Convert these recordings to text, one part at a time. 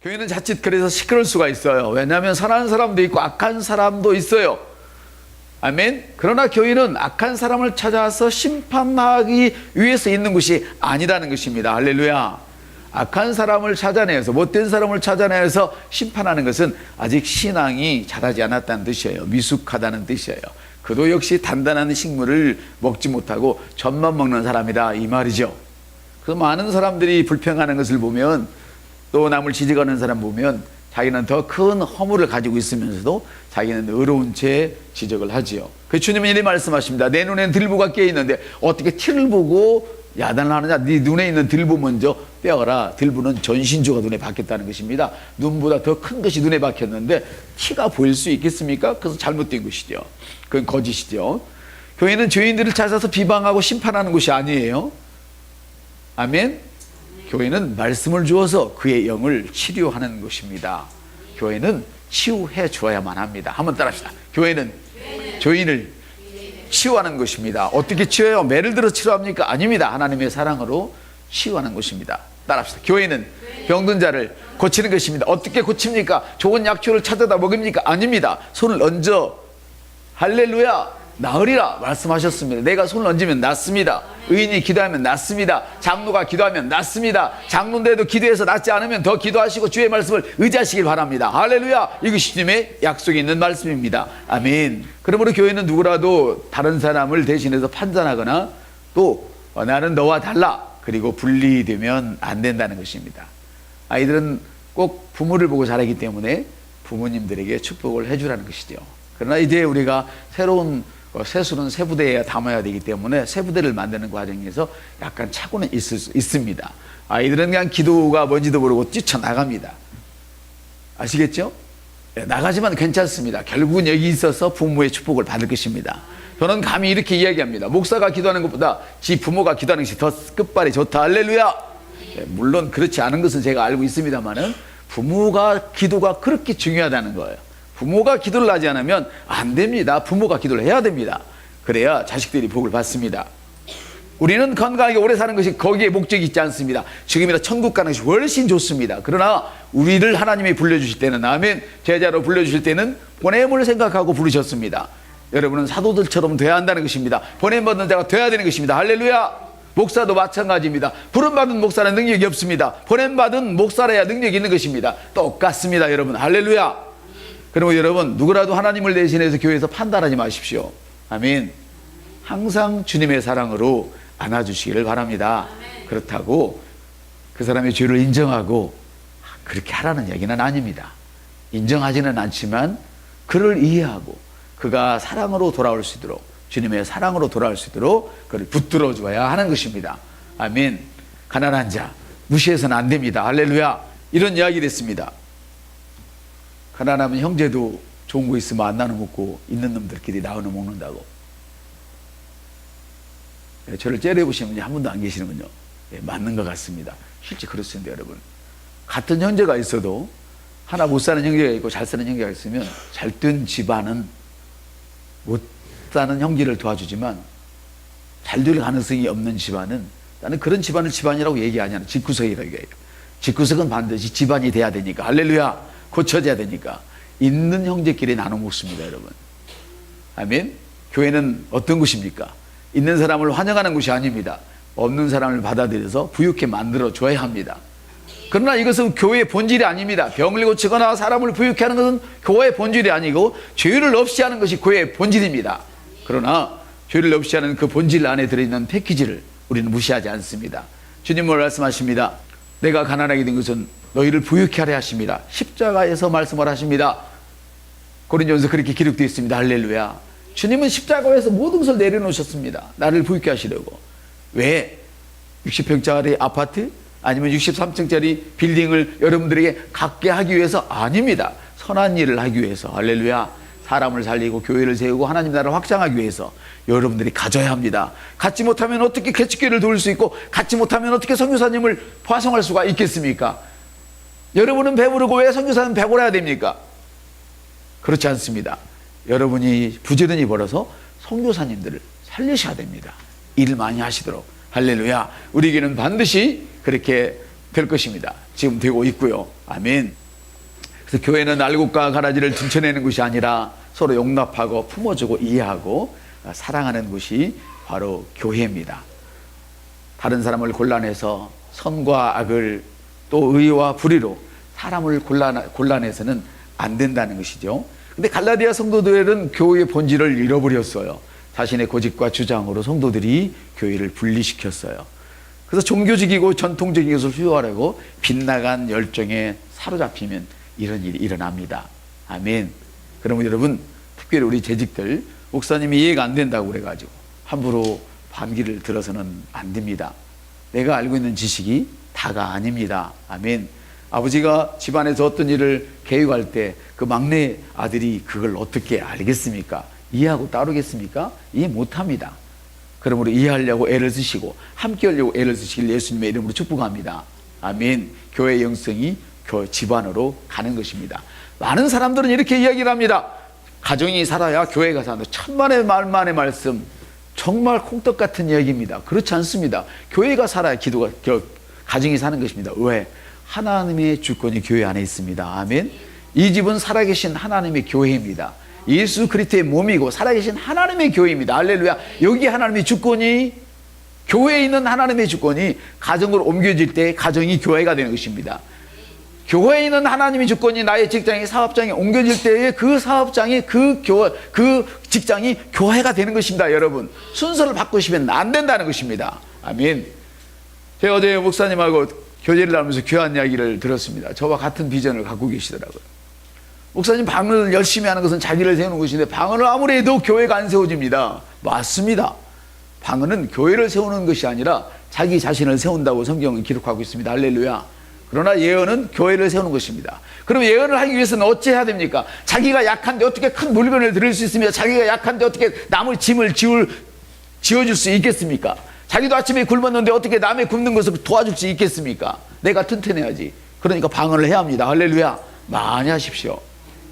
교회는 자칫 그래서 시끄러울 수가 있어요. 왜냐하면 선한 사람도 있고 악한 사람도 있어요. 아멘. 그러나 교회는 악한 사람을 찾아서 심판하기 위해서 있는 것이 아니라는 것입니다. 할렐루야. 악한 사람을 찾아내서, 못된 사람을 찾아내서 심판하는 것은 아직 신앙이 자라지 않았다는 뜻이에요. 미숙하다는 뜻이에요. 그도 역시 단단한 식물을 먹지 못하고 젖만 먹는 사람이다, 이 말이죠. 그래서 많은 사람들이 불평하는 것을 보면, 또 남을 지적하는 사람 보면 자기는 더 큰 허물을 가지고 있으면서도 자기는 의로운 채 지적을 하지요. 그 주님은 이렇게 말씀하십니다. 내 눈에는 들보가 끼어 있는데 어떻게 티를 보고 야단을 하느냐. 네 눈에 있는 들보 먼저 빼어라. 들보는 전신주가 눈에 박혔다는 것입니다. 눈보다 더 큰 것이 눈에 박혔는데 티가 보일 수 있겠습니까? 그래서 잘못된 것이죠. 그건 거짓이죠. 교회는 죄인들을 찾아서 비방하고 심판하는 것이 아니에요. 아멘. 교회는 말씀을 주어서 그의 영을 치료하는 것입니다. 교회는 치유해 주어야만 합니다. 한번 따라합시다. 교회는 죄인을 치유하는 것입니다. 어떻게 치유해요? 매를 들어 치료합니까? 아닙니다. 하나님의 사랑으로 치유하는 것입니다. 따라합시다. 교회는 병든 자를 고치는 것입니다. 어떻게 고칩니까? 좋은 약초를 찾아다 먹입니까? 아닙니다. 손을 얹어 할렐루야 나으리라 말씀하셨습니다. 내가 손을 얹으면 낫습니다. 의인이 기도하면 낫습니다. 장로가 기도하면 낫습니다. 장로인데도 기도해서 낫지 않으면 더 기도하시고 주의 말씀을 의지하시길 바랍니다. 할렐루야. 이것이 주님의 약속이 있는 말씀입니다. 아멘. 그러므로 교회는 누구라도 다른 사람을 대신해서 판단하거나 또 나는 너와 달라 그리고 분리되면 안 된다는 것입니다. 아이들은 꼭 부모를 보고 자라기 때문에 부모님들에게 축복을 해주라는 것이죠. 그러나 이제 우리가 새로운 세수는 세 부대에 담아야 되기 때문에 세 부대를 만드는 과정에서 약간 착오는 있을 수 있습니다. 아이들은 그냥 기도가 뭔지도 모르고 뛰쳐나갑니다. 아시겠죠? 나가지만 괜찮습니다. 결국은 여기 있어서 부모의 축복을 받을 것입니다. 저는 감히 이렇게 이야기합니다. 목사가 기도하는 것보다 지 부모가 기도하는 것이 더 끝발이 좋다. 할렐루야. 물론 그렇지 않은 것은 제가 알고 있습니다만은 부모가 기도가 그렇게 중요하다는 거예요. 부모가 기도를 하지 않으면 안 됩니다. 부모가 기도를 해야 됩니다. 그래야 자식들이 복을 받습니다. 우리는 건강하게 오래 사는 것이 거기에 목적이 있지 않습니다. 지금이라 천국 가는 것이 훨씬 좋습니다. 그러나 우리를 하나님이 불러주실 때는 아멘 제자로 불러주실 때는 보냄을 생각하고 부르셨습니다. 여러분은 사도들처럼 돼야 한다는 것입니다. 보냄받은 자가 돼야 되는 것입니다. 할렐루야. 목사도 마찬가지입니다. 부름받은 목사는 능력이 없습니다. 보냄받은 목사라야 능력이 있는 것입니다. 똑같습니다. 여러분 할렐루야. 그러면 여러분 누구라도 하나님을 대신해서 교회에서 판단하지 마십시오. 아멘. 항상 주님의 사랑으로 안아주시기를 바랍니다. 그렇다고 그 사람의 죄를 인정하고 그렇게 하라는 얘기는 아닙니다. 인정하지는 않지만 그를 이해하고 그가 사랑으로 돌아올 수 있도록 주님의 사랑으로 돌아올 수 있도록 그를 붙들어 줘야 하는 것입니다. 아멘. 가난한 자 무시해서는 안 됩니다. 할렐루야. 이런 이야기를 했습니다. 가난하면 형제도 좋은 거 있으면 안 나눠 먹고 있는 놈들끼리 나눠 먹는다고. 저를 째려보시는 분이 한 분도 안 계시는군요. 맞는 것 같습니다. 실제 그렇습니다. 여러분 같은 형제가 있어도 하나 못 사는 형제가 있고 잘 사는 형제가 있으면 잘된 집안은 못 사는 형제를 도와주지만 잘 될 가능성이 없는 집안은 나는 그런 집안을 집안이라고 얘기하지 않아요. 집구석이라고 얘기해요. 집구석은 반드시 집안이 돼야 되니까 할렐루야. 고쳐져야 되니까 있는 형제끼리 나눠 먹습니다. 여러분 아멘. 교회는 어떤 곳입니까? 있는 사람을 환영하는 곳이 아닙니다. 없는 사람을 받아들여서 부유케 만들어 줘야 합니다. 그러나 이것은 교회의 본질이 아닙니다. 병을 고치거나 사람을 부유케 하는 것은 교회의 본질이 아니고 죄를 없이 하는 것이 교회의 본질입니다. 그러나 죄를 없이 하는 그 본질 안에 들어있는 패키지를 우리는 무시하지 않습니다. 주님은 말씀하십니다. 내가 가난하게 된 것은 너희를 부유케 하려 하십니다. 십자가에서 말씀을 하십니다. 고린도전서 그렇게 기록되어 있습니다. 할렐루야. 주님은 십자가에서 모든 것을 내려놓으셨습니다. 나를 부유케 하시려고. 왜? 60평짜리 아파트? 아니면 63층짜리 빌딩을 여러분들에게 갖게 하기 위해서? 아닙니다. 선한 일을 하기 위해서. 할렐루야. 사람을 살리고 교회를 세우고 하나님 나라를 확장하기 위해서 여러분들이 가져야 합니다. 갖지 못하면 어떻게 개척교회를 도울 수 있고 갖지 못하면 어떻게 선교사님을 파송할 수가 있겠습니까? 여러분은 배부르고 왜 선교사는 배고라야 됩니까? 그렇지 않습니다. 여러분이 부지런히 벌어서 선교사님들을 살리셔야 됩니다. 일을 많이 하시도록. 할렐루야. 우리에게는 반드시 그렇게 될 것입니다. 지금 되고 있고요. 아멘. 그래서 교회는 알곡과 가라지를 등쳐내는 것이 아니라 서로 용납하고 품어주고 이해하고 사랑하는 것이 바로 교회입니다. 다른 사람을 골라내서 선과 악을 또 의와 불의로 사람을 골라내서는 안 된다는 것이죠. 근데 갈라디아 성도들은 교회의 본질을 잃어버렸어요. 자신의 고집과 주장으로 성도들이 교회를 분리시켰어요. 그래서 종교적이고 전통적인 것을 수용하려고 빗나간 열정에 사로잡히면 이런 일이 일어납니다. 아멘. 그러면 여러분, 특별히 우리 재직들, 목사님이 이해가 안 된다고 그래가지고 함부로 반기를 들어서는 안 됩니다. 내가 알고 있는 지식이 다가 아닙니다. 아멘. 아버지가 집안에서 어떤 일을 계획할 때 그 막내 아들이 그걸 어떻게 알겠습니까? 이해하고 따르겠습니까? 이해 못합니다. 그러므로 이해하려고 애를 쓰시고 함께 하려고 애를 쓰시길 예수님의 이름으로 축복합니다. 아멘. 교회의 영성이 집안으로 가는 것입니다. 많은 사람들은 이렇게 이야기를 합니다. 가정이 살아야 교회가 산다. 천만의 말만의 말씀, 정말 콩떡 같은 이야기입니다. 그렇지 않습니다. 교회가 살아야 가정이 사는 것입니다. 왜? 하나님의 주권이 교회 안에 있습니다. 아멘. 이 집은 살아계신 하나님의 교회입니다. 예수 그리스도의 몸이고 살아계신 하나님의 교회입니다. 할렐루야. 여기 하나님의 주권이, 교회에 있는 하나님의 주권이 가정으로 옮겨질 때 가정이 교회가 되는 것입니다. 교회에 있는 하나님의 주권이 나의 직장이 사업장에 옮겨질 때에 그 사업장이 그 직장이 교회가 되는 것입니다. 여러분, 순서를 바꾸시면 안 된다는 것입니다. 아멘. 제가 어제 목사님하고 교제를 하면서 귀한 이야기를 들었습니다. 저와 같은 비전을 갖고 계시더라고요. 목사님, 방을 열심히 하는 것은 자기를 세우는 것인데 방언을 아무리 해도 교회가 안 세워집니다. 맞습니다. 방언은 교회를 세우는 것이 아니라 자기 자신을 세운다고 성경은 기록하고 있습니다. 할렐루야. 그러나 예언은 교회를 세우는 것입니다. 그럼 예언을 하기 위해서는 어찌해야 됩니까? 자기가 약한데 어떻게 큰 물건을 들을 수 있으며, 자기가 약한데 어떻게 남의 짐을 지어줄 수 있겠습니까? 자기도 아침에 굶었는데 어떻게 남의 굶는 것을 도와줄 수 있겠습니까? 내가 튼튼해야지. 그러니까 방언을 해야 합니다. 할렐루야. 많이 하십시오.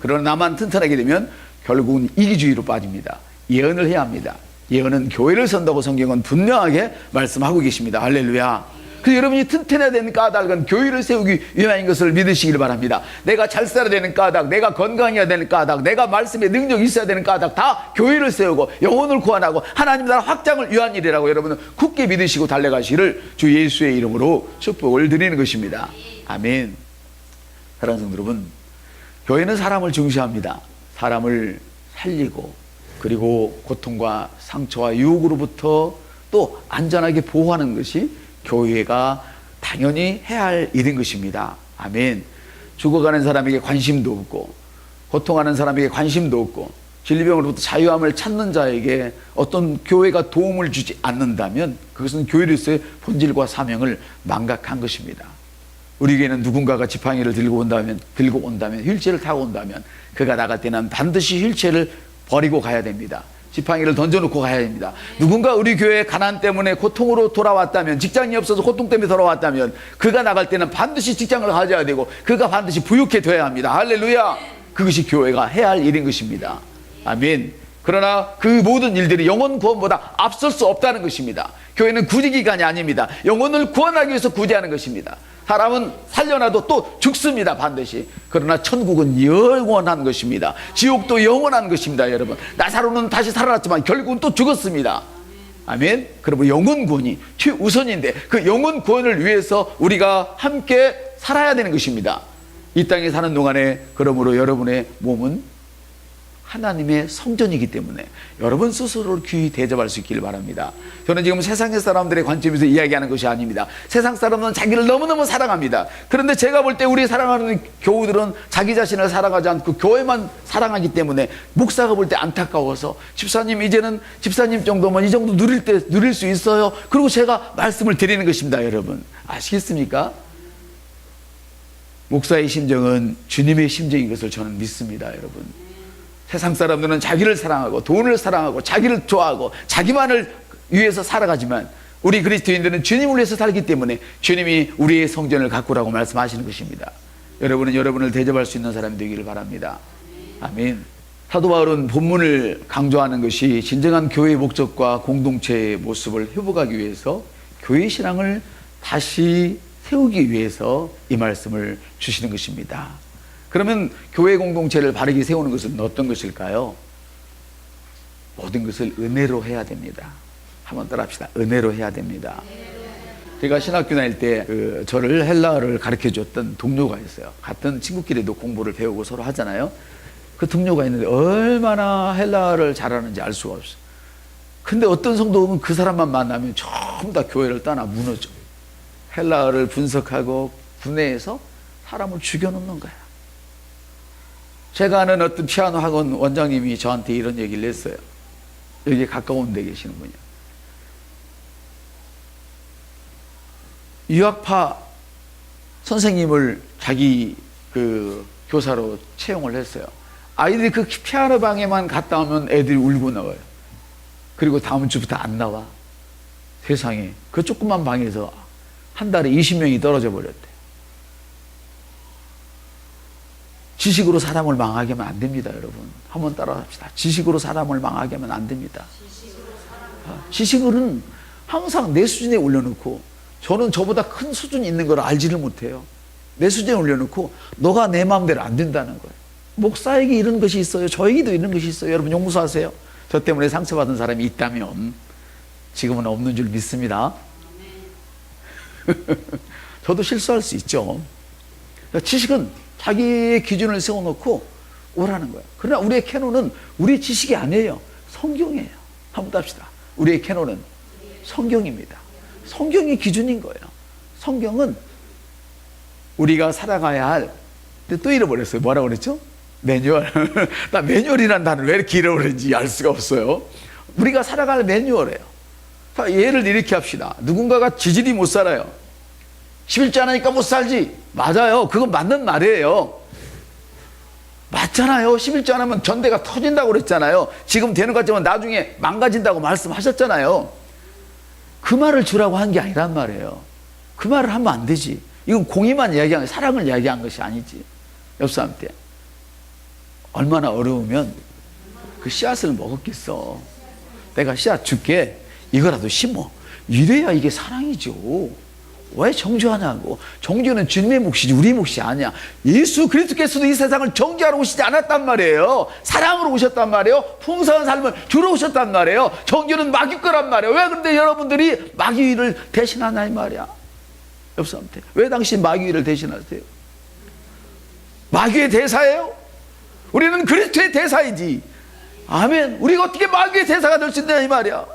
그러나 나만 튼튼하게 되면 결국은 이기주의로 빠집니다. 예언을 해야 합니다. 예언은 교회를 선다고 성경은 분명하게 말씀하고 계십니다. 할렐루야. 그래서 여러분이 튼튼해야 되는 까닭은 교회를 세우기 위함인 것을 믿으시길 바랍니다. 내가 잘 살아야 되는 까닭, 내가 건강해야 되는 까닭, 내가 말씀에 능력이 있어야 되는 까닭, 다 교회를 세우고 영혼을 구원하고 하나님 나라 확장을 위한 일이라고 여러분은 굳게 믿으시고 달려가시기를 주 예수의 이름으로 축복을 드리는 것입니다. 아멘. 사랑하는 성도 여러분, 교회는 사람을 중시합니다. 사람을 살리고, 그리고 고통과 상처와 유혹으로부터 또 안전하게 보호하는 것이 교회가 당연히 해야 할 일인 것입니다. 아멘. 죽어가는 사람에게 관심도 없고, 고통하는 사람에게 관심도 없고, 질병으로부터 자유함을 찾는 자에게 어떤 교회가 도움을 주지 않는다면 그것은 교회로서의 본질과 사명을 망각한 것입니다. 우리 교회는 누군가가 지팡이를 들고 온다면, 휠체어를 타고 온다면 그가 나갈 때는 반드시 휠체어를 버리고 가야 됩니다. 지팡이를 던져놓고 가야 됩니다. 누군가 우리 교회에 가난 때문에 고통으로 돌아왔다면, 직장이 없어서 고통 때문에 돌아왔다면 그가 나갈 때는 반드시 직장을 가져야 되고 그가 반드시 부유케 되어야 합니다. 할렐루야. 그것이 교회가 해야 할 일인 것입니다. 아멘. 그러나 그 모든 일들이 영혼 구원보다 앞설 수 없다는 것입니다. 교회는 구제기관이 아닙니다. 영혼을 구원하기 위해서 구제하는 것입니다. 사람은 살려놔도 또 죽습니다. 반드시. 그러나 천국은 영원한 것입니다. 지옥도 영원한 것입니다. 여러분, 나사로는 다시 살아났지만 결국은 또 죽었습니다. 아멘. 그러면 영혼 구원이 최우선인데 그 영혼 구원을 위해서 우리가 함께 살아야 되는 것입니다. 이 땅에 사는 동안에 그러므로 여러분의 몸은 하나님의 성전이기 때문에 여러분 스스로를 귀히 대접할 수 있기를 바랍니다. 저는 지금 세상의 사람들의 관점에서 이야기하는 것이 아닙니다. 세상 사람은 자기를 너무너무 사랑합니다. 그런데 제가 볼 때 우리 사랑하는 교우들은 자기 자신을 사랑하지 않고 교회만 사랑하기 때문에 목사가 볼 때 안타까워서, 집사님 이제는 집사님 정도면 이 정도 누릴 수 있어요. 그리고 제가 말씀을 드리는 것입니다. 여러분 아시겠습니까? 목사의 심정은 주님의 심정인 것을 저는 믿습니다. 여러분, 세상 사람들은 자기를 사랑하고 돈을 사랑하고 자기를 좋아하고 자기만을 위해서 살아가지만 우리 그리스도인들은 주님을 위해서 살기 때문에 주님이 우리의 성전을 가꾸라고 말씀하시는 것입니다. 여러분은 여러분을 대접할 수 있는 사람이 되기를 바랍니다. 아멘. 사도 바울은 본문을 강조하는 것이 진정한 교회의 목적과 공동체의 모습을 회복하기 위해서 교회 신앙을 다시 세우기 위해서 이 말씀을 주시는 것입니다. 그러면 교회 공동체를 바르게 세우는 것은 어떤 것일까요? 모든 것을 은혜로 해야 됩니다. 한번 따라합시다. 은혜로 해야 됩니다. 제가 신학교 다닐 때 저를 헬라어를 가르쳐 줬던 동료가 있어요. 같은 친구끼리도 공부를 배우고 서로 하잖아요. 그 동료가 있는데 얼마나 헬라어를 잘하는지 알 수가 없어요. 근데 어떤 성도는 그 사람만 만나면 전부 다 교회를 떠나 무너져. 헬라어를 분석하고 분해해서 사람을 죽여놓는 거야. 제가 아는 어떤 피아노 학원 원장님이 저한테 이런 얘기를 했어요. 여기 가까운 데 계시는 분이요. 유학파 선생님을 자기 교사로 채용을 했어요. 아이들이 그 피아노 방에만 갔다 오면 애들이 울고 나와요. 그리고 다음 주부터 안 나와. 세상에 그 조그만 방에서 한 달에 20명이 떨어져 버렸대. 지식으로 사람을 망하게 하면 안 됩니다, 여러분. 한번 따라합시다. 지식으로 사람을 망하게 하면 안 됩니다. 지식으로는 항상 내 수준에 올려놓고, 저는 저보다 큰 수준이 있는 걸 알지를 못해요. 내 수준에 올려놓고 너가 내 마음대로 안 된다는 거예요. 목사에게 이런 것이 있어요. 저에게도 이런 것이 있어요. 여러분 용서하세요. 저 때문에 상처받은 사람이 있다면 지금은 없는 줄 믿습니다. 저도 실수할 수 있죠. 지식은 자기의 기준을 세워놓고 오라는 거예요. 그러나 우리의 캐논은 우리의 지식이 아니에요. 성경이에요. 한번 답시다. 우리의 캐논은 성경입니다. 성경이 기준인 거예요. 성경은 우리가 살아가야 할, 근데 또 잃어버렸어요. 뭐라고 그랬죠? 매뉴얼. 나 매뉴얼이라는 단어를 왜 이렇게 잃어버렸는지 알 수가 없어요. 우리가 살아갈 매뉴얼이에요. 자, 예를 이렇게 합시다. 누군가가 지질이 못 살아요. 11조 하나니까 못 살지. 맞아요. 그건 맞는 말이에요. 맞잖아요. 11조 안 하면 전대가 터진다고 그랬잖아요. 지금 되는 것 같지만 나중에 망가진다고 말씀하셨잖아요. 그 말을 주라고 한 게 아니란 말이에요. 그 말을 하면 안 되지. 이건 공의만 이야기한, 사랑을 이야기한 것이 아니지. 옆 사람한테 얼마나 어려우면 그 씨앗을 먹었겠어. 내가 씨앗 줄게. 이거라도 심어. 이래야 이게 사랑이죠. 왜 정죄하냐고. 정죄는 주님의 몫이지 우리 몫이 아니야. 예수 그리스도께서도 이 세상을 정죄하러 오시지 않았단 말이에요. 사랑으로 오셨단 말이에요. 풍성한 삶을 주러 오셨단 말이에요. 정죄는 마귀 거란 말이에요. 왜 그런데 여러분들이 마귀를 대신하냐 이 말이야. 옆 사람한테 왜 당신 마귀를 대신하세요? 마귀의 대사예요? 우리는 그리스도의 대사이지. 아멘. 우리가 어떻게 마귀의 대사가 될 수 있냐 이 말이야.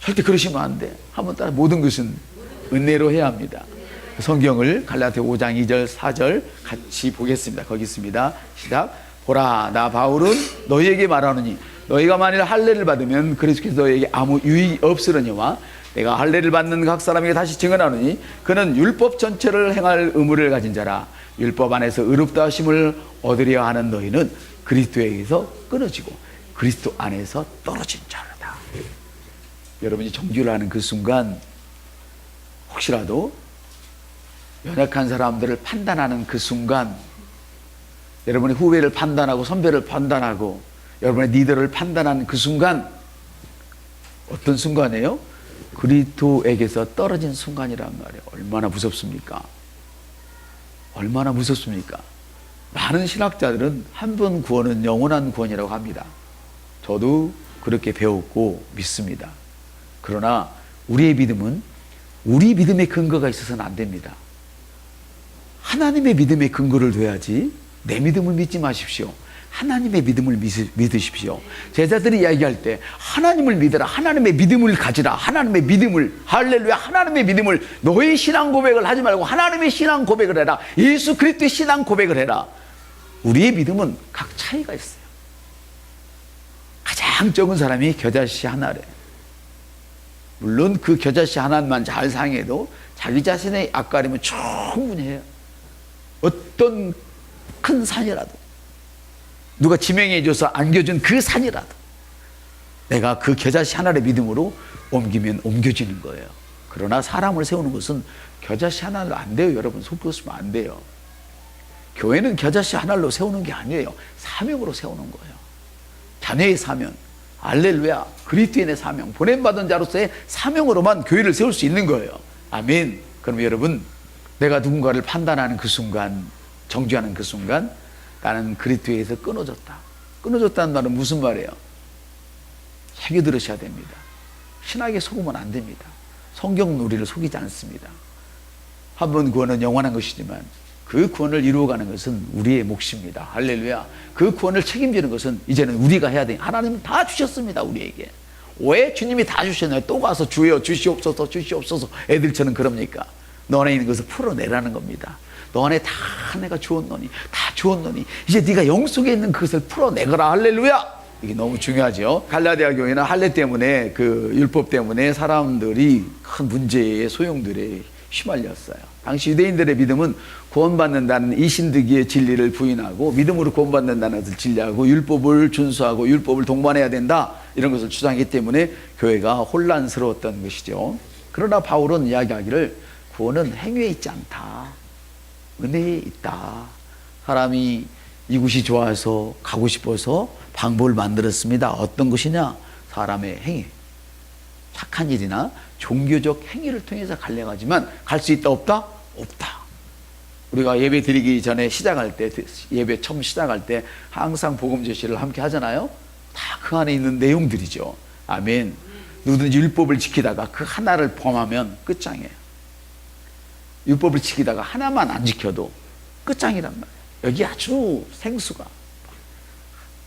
절대 그러시면 안 돼. 한번 따라. 모든 것은 은혜로 해야 합니다. 성경을 갈라디아 5장 2절 4절 같이 보겠습니다. 거기 있습니다. 시작. 보라, 나 바울은 너희에게 말하노니 너희가 만일 할례를 받으면 그리스도께서 너희에게 아무 유익이 없으려니와 내가 할례를 받는 각 사람에게 다시 증언하노니 그는 율법 전체를 행할 의무를 가진 자라. 율법 안에서 의롭다 하심을 얻으려 하는 너희는 그리스도에게서 끊어지고 그리스도 안에서 떨어진 자라다. 여러분이 정죄를 하는 그 순간 혹시라도 연약한 사람들을 판단하는 그 순간, 여러분의 후배를 판단하고 선배를 판단하고 여러분의 리더를 판단하는 그 순간, 어떤 순간이에요? 그리스도에게서 떨어진 순간이란 말이에요. 얼마나 무섭습니까? 얼마나 무섭습니까? 많은 신학자들은 한 번 구원은 영원한 구원이라고 합니다. 저도 그렇게 배웠고 믿습니다. 그러나 우리의 믿음은 우리 믿음의 근거가 있어서는 안 됩니다. 하나님의 믿음의 근거를 둬야지. 내 믿음을 믿지 마십시오. 하나님의 믿음을 믿으십시오. 제자들이 이야기할 때 하나님을 믿어라. 하나님의 믿음을 가지라. 하나님의 믿음을, 할렐루야, 하나님의 믿음을, 너의 신앙 고백을 하지 말고 하나님의 신앙 고백을 해라. 예수 그리스도의 신앙 고백을 해라. 우리의 믿음은 각 차이가 있어요. 가장 적은 사람이 겨자씨 하나래. 물론 그 겨자씨 하나만 잘 상해도 자기 자신의 앞가림은 충분히 해요. 어떤 큰 산이라도, 누가 지명해줘서 안겨준 그 산이라도 내가 그 겨자씨 하나의 믿음으로 옮기면 옮겨지는 거예요. 그러나 사람을 세우는 것은 겨자씨 하나로 안 돼요. 여러분 속였으면 안 돼요. 교회는 겨자씨 하나로 세우는 게 아니에요. 사명으로 세우는 거예요. 자녀의 사명, 할렐루야, 그리스도인의 사명, 보냄받은 자로서의 사명으로만 교회를 세울 수 있는 거예요. 아멘. 그럼 여러분 내가 누군가를 판단하는 그 순간, 정죄하는 그 순간 나는 그리스도에서 끊어졌다. 끊어졌다는 말은 무슨 말이에요? 새겨 들으셔야 됩니다. 신학에 속으면 안 됩니다. 성경은 우리를 속이지 않습니다. 한 번 구원은 영원한 것이지만 그 구원을 이루어가는 것은 우리의 몫입니다. 할렐루야. 그 구원을 책임지는 것은 이제는 우리가 해야 돼요. 하나님은 다 주셨습니다. 우리에게. 왜 주님이 다 주셨나요? 또 가서 주여 주시옵소서 주시옵소서 애들처럼 그럽니까? 너 안에 있는 것을 풀어내라는 겁니다. 너 안에 다 내가 주었노니 다 주었노니 이제 네가 영 속에 있는 그것을 풀어내거라. 할렐루야. 이게 너무 중요하죠. 갈라디아 교회는 할례 때문에 그 율법 때문에 사람들이 큰 문제의 소용돌이에 휘말렸어요. 당시 유대인들의 믿음은 구원받는다는 이신득이의 진리를 부인하고 믿음으로 구원받는다는 것을 진리하고 율법을 준수하고 율법을 동반해야 된다 이런 것을 주장했기 때문에 교회가 혼란스러웠던 것이죠. 그러나 바울은 이야기하기를 구원은 행위에 있지 않다. 은혜에 있다. 사람이 이곳이 좋아서 가고 싶어서 방법을 만들었습니다. 어떤 것이냐? 사람의 행위. 착한 일이나 종교적 행위를 통해서 가려고 하지만 갈 수 있다 없다? 없다. 우리가 예배 드리기 전에 시작할 때, 예배 처음 시작할 때 항상 복음 제시를 함께 하잖아요. 다 그 안에 있는 내용들이죠. 아멘. 누구든지 율법을 지키다가 그 하나를 범하면 끝장이에요. 율법을 지키다가 하나만 안 지켜도 끝장이란 말이에요. 여기 아주 생수가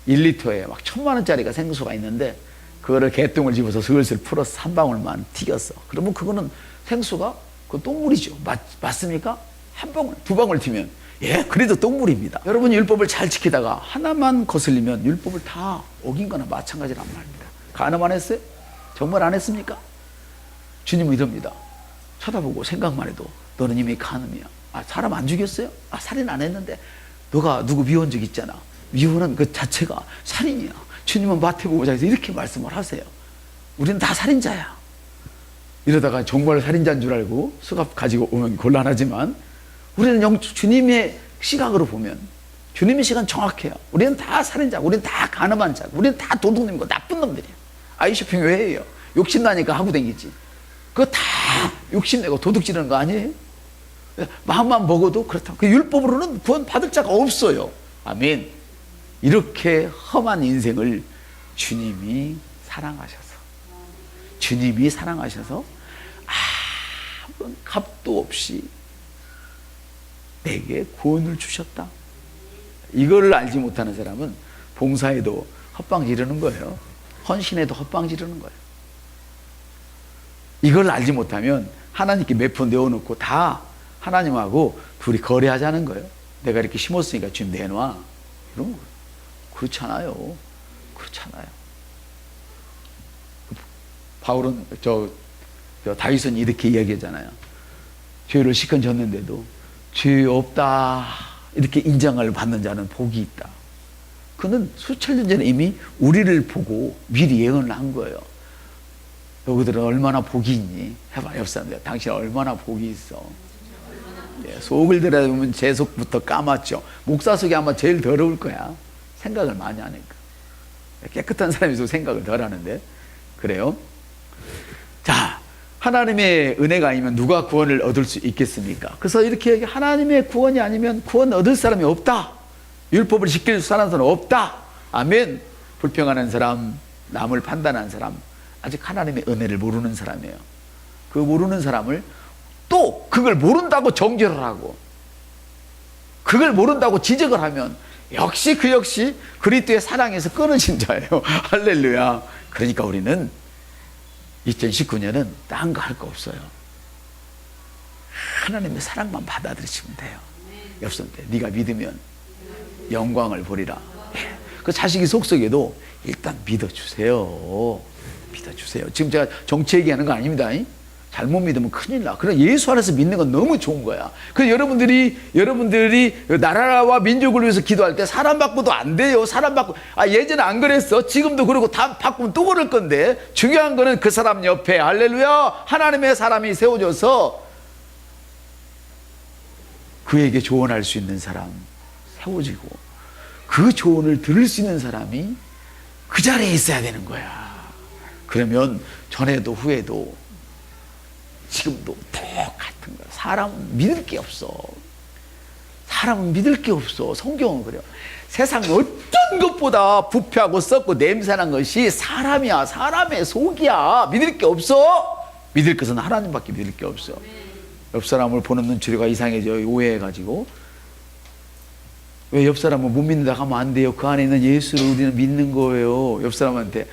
1리터에 막 1000만원짜리가 생수가 있는데 그거를 개똥을 집어서 슬슬 풀어서 한 방울만 튀겼어. 그러면 그거는 생수가 그 똥물이죠. 맞습니까? 한 방울, 두 방울 튀면 예, 그래도 똥물입니다. 여러분이 율법을 잘 지키다가 하나만 거슬리면 율법을 다 어긴 거나 마찬가지란 말입니다. 간음 안 했어요? 정말 안 했습니까? 주님은 이럽니다. 쳐다보고 생각만 해도 너는 이미 간음이야. 아, 사람 안 죽였어요? 아, 살인 안 했는데 너가 누구 미워한 적 있잖아. 미워는 그 자체가 살인이야. 주님은 마태복음 5장에서 이렇게 말씀을 하세요. 우리는 다 살인자야. 이러다가 정말 살인자인 줄 알고 수갑 가지고 오면 곤란하지만 우리는 주님의 시각으로 보면 주님의 시간 정확해요. 우리는 다 살인자, 우리는 다 간음한 자, 우리는 다 도둑놈이고 나쁜 놈들이야. 아이쇼핑 왜 해요? 욕심나니까 하고 다니지. 그거 다 욕심내고 도둑 지르는 거 아니에요? 마음만 먹어도 그렇다. 그 율법으로는 구원 받을 자가 없어요. 아멘. 이렇게 험한 인생을 주님이 사랑하셔서 아무런 값도 없이 내게 구원을 주셨다. 이거를 알지 못하는 사람은 봉사에도 헛방 지르는 거예요. 헌신에도 헛방 지르는 거예요. 이걸 알지 못하면 하나님께 몇 푼 내어놓고 다 하나님하고 둘이 거래하자는 거예요. 내가 이렇게 심었으니까 지금 내놔. 이런 거. 그렇잖아요. 바울은 다윗은 이렇게 이야기하잖아요. 죄를 시건졌는데도 죄 없다 이렇게 인정을 받는 자는 복이 있다. 그는 수천 년 전에 이미 우리를 보고 미리 예언을 한 거예요. 너희들은 얼마나 복이 있니? 해봐, 옆 사람들. 당신 얼마나 복이 있어. 예, 속을 들여다보면 제 속부터 까맣죠. 목사 속이 아마 제일 더러울 거야. 생각을 많이 하니까. 깨끗한 사람일수록 생각을 덜 하는데. 그래요? 자, 하나님의 은혜가 아니면 누가 구원을 얻을 수 있겠습니까? 그래서 이렇게 하나님의 구원이 아니면 구원 얻을 사람이 없다. 율법을 지킬 사람은 없다. 아멘. 불평하는 사람, 남을 판단하는 사람, 아직 하나님의 은혜를 모르는 사람이에요. 그 모르는 사람을 또 그걸 모른다고 정죄를 하고 그걸 모른다고 지적을 하면 역시 그리스도의 사랑에서 끊어진 자예요. 할렐루야. 그러니까 우리는 2019년은 딴 거 할 거 없어요. 하나님의 사랑만 받아들이시면 돼요. 옆 사람한테 네가 믿으면 영광을 보리라. 예. 그 자식이 속속에도 일단 믿어주세요. 지금 제가 정치 얘기하는 거 아닙니다. 잘못 믿으면 큰일 나. 그럼 예수 안에서 믿는 건 너무 좋은 거야. 그래서 여러분들이 나라와 민족을 위해서 기도할 때 사람 바꾸도 안 돼요. 예전에 안 그랬어. 지금도 그러고 다 바꾸면 또 그럴 건데 중요한 거는 그 사람 옆에 할렐루야 하나님의 사람이 세워져서 그에게 조언할 수 있는 사람 세워지고 그 조언을 들을 수 있는 사람이 그 자리에 있어야 되는 거야. 그러면 전에도 후에도 지금도 똑같은 거야. 사람은 믿을 게 없어. 사람은 믿을 게 없어. 성경은 그래요. 세상 어떤 것보다 부패하고 썩고 냄새난 것이 사람이야. 사람의 속이야. 믿을 게 없어. 믿을 것은 하나님밖에 믿을 게 없어. 옆 사람을 보는 눈초리가 이상해져. 오해해가지고. 왜 옆 사람은 못 믿는다 하면 안 돼요. 그 안에 있는 예수를 우리는 믿는 거예요. 옆 사람한테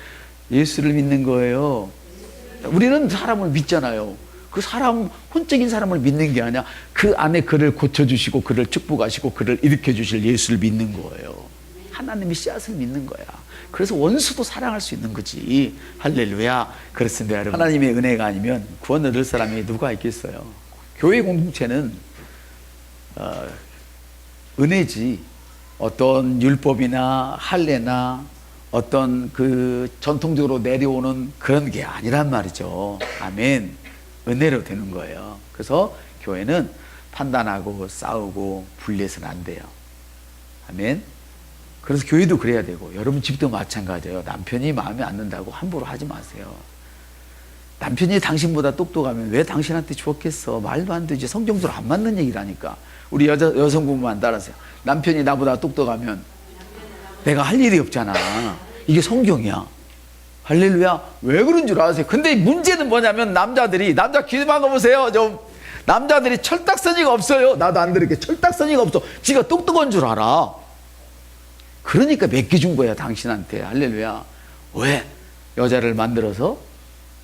예수를 믿는 거예요. 우리는 사람을 믿잖아요. 그 사람, 혼적인 사람을 믿는 게 아니야. 그 안에 그를 고쳐주시고 그를 축복하시고 그를 일으켜주실 예수를 믿는 거예요. 하나님의 씨앗을 믿는 거야. 그래서 원수도 사랑할 수 있는 거지. 할렐루야. 그렇습니다, 여러분. 하나님의 은혜가 아니면 구원 얻을 사람이 누가 있겠어요. 교회 공동체는 은혜지 어떤 율법이나 할례나 어떤 그 전통적으로 내려오는 그런 게 아니란 말이죠. 아멘. 은혜로 되는 거예요. 그래서 교회는 판단하고 싸우고 분리해서는 안 돼요. 아멘. 그래서 교회도 그래야 되고 여러분 집도 마찬가지예요. 남편이 마음에 안 든다고 함부로 하지 마세요. 남편이 당신보다 똑똑하면 왜 당신한테 주었겠어? 말도 안 되지. 성경대로 안 맞는 얘기라니까. 우리 여성분만 따라하세요. 남편이 나보다 똑똑하면 내가 할 일이 없잖아. 이게 성경이야. 할렐루야. 왜 그런 줄 아세요? 근데 문제는 뭐냐면 남자 귀만 가보세요. 좀 남자들이 철딱서니가 없어요. 나도 안 들을게. 철딱서니가 없어. 지가 똑똑한 줄 알아. 그러니까 맡겨준 거야 당신한테. 할렐루야. 왜? 여자를 만들어서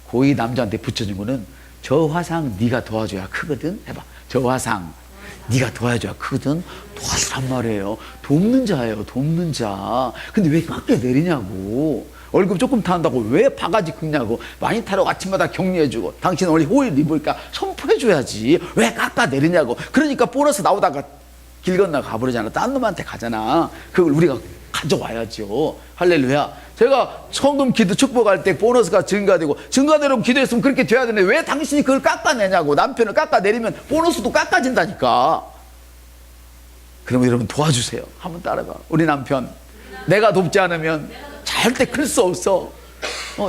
고이 남자한테 붙여준 거는 저 화상 네가 도와줘야 크거든. 해봐. 저 화상 네가 도와줘야 크거든. 도와주란 말이에요. 돕는 자예요. 돕는 자. 근데 왜 깎아내리냐고. 월급 조금 타는다고 왜 바가지 긁냐고. 많이 타러 아침마다 격려해주고 당신 원래 호일 입으니까 선포해줘야지. 왜 깎아내리냐고. 그러니까 보너스 나오다가 길 건너 가버리잖아. 딴 놈한테 가잖아. 그걸 우리가 가져와야죠. 할렐루야. 제가 성금 기도 축복할 때 보너스가 증가되고 기도했으면 그렇게 돼야 되는데 왜 당신이 그걸 깎아내냐고. 남편을 깎아내리면 보너스도 깎아진다니까. 그러면 여러분 도와주세요. 한번 따라가. 우리 남편 내가 돕지 않으면 절대 클 수 없어.